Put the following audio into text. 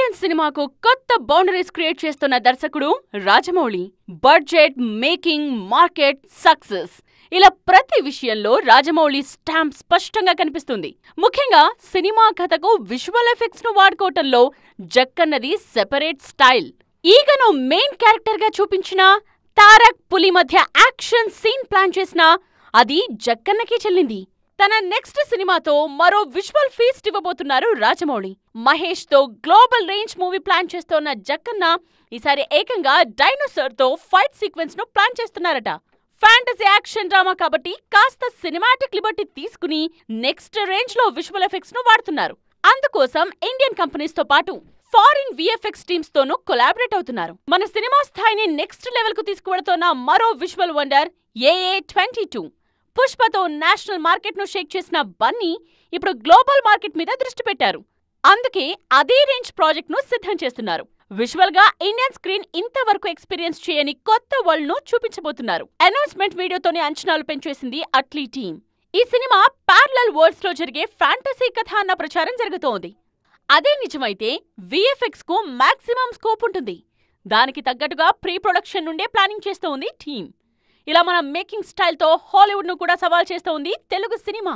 Indian సినిమాకు కొత్త boundaries create చేస్తున్న దర్శకుడు Rajamouli. Budget, making, market, success ఇలా ప్రతి విషయంలో రాజమౌళి స్టాంప్ స్పష్టంగా కనిపిస్తుంది. ముఖ్యంగా సినిమా కథకు విజువల్ ఎఫెక్ట్స్ ను వాడుకోవటంలో జక్కన్నది సెపరేట్ స్టైల్. ఈగను మెయిన్ క్యారెక్టర్ గా చూపించిన, తారక్ పులి మధ్య యాక్షన్ సీన్ ప్లాన్ చేసినా అది జక్కన్నకి చెల్లింది. తన నెక్స్ట్ సినిమాతో మరో విజువల్ ఫీస్ట్ ఇవ్వబోతున్నారు రాజమౌళి. మహేష్ తో గ్లోబల్ రేంజ్ మూవీ ప్లాన్ చేస్తోన్న జక్కన్న ఈసారి ఏకంగా డైనోసార్ తో ఫైట్ సీక్వెన్స్ ను ప్లాన్ చేస్తున్నారట. ఫ్యాంటసీ యాక్షన్ డ్రామా కాబట్టి కాస్త సినిమాటిక్ లిబర్టీ తీసుకుని నెక్స్ట్ రేంజ్ లో విజువల్ ఎఫెక్ట్స్ ను వాడుతున్నారు. అందుకోసం ఇండియన్ కంపెనీస్ తో పాటు ఫారిన్ విఎఫ్ఎక్స్ టీమ్స్ తోనూ కొలాబరేట్ అవుతున్నారు. మన సినిమా స్థాయిని నెక్స్ట్ లెవెల్ కు తీసుకువెడుతోన్న మరో విజువల్ వండర్ AA22. పుష్పతో నేషనల్ మార్కెట్ ను షేక్ చేసిన బన్నీ ఇప్పుడు గ్లోబల్ మార్కెట్ మీద దృష్టి పెట్టారు. అందుకే అదే రేంజ్ ప్రాజెక్ట్ ను సిద్ధం చేస్తున్నారు. విజువల్ గా ఇండియన్ స్క్రీన్ ఇంతవరకు ఎక్స్పీరియన్స్ చేయని కొత్త వరల్డ్ ను చూపించబోతున్నారు. అనౌన్స్మెంట్ వీడియోతోనే అంచనాలు పెంచేసింది అట్లీ టీమ్. ఈ సినిమా ప్యారలల్ వరల్డ్స్ లో జరిగే ఫ్యాంటసీ కథ అన్న ప్రచారం జరుగుతోంది. అదే నిజమైతే విఎఫ్ఎక్స్ కు మాక్సిమం స్కోప్ ఉంటుంది. దానికి తగ్గట్టుగా ప్రీ ప్రొడక్షన్ నుండే ప్లానింగ్ చేస్తోంది టీమ్. ఇలా మన మేకింగ్ స్టైల్తో హాలీవుడ్ ను కూడా సవాల్ చేస్తోంది తెలుగు సినిమా.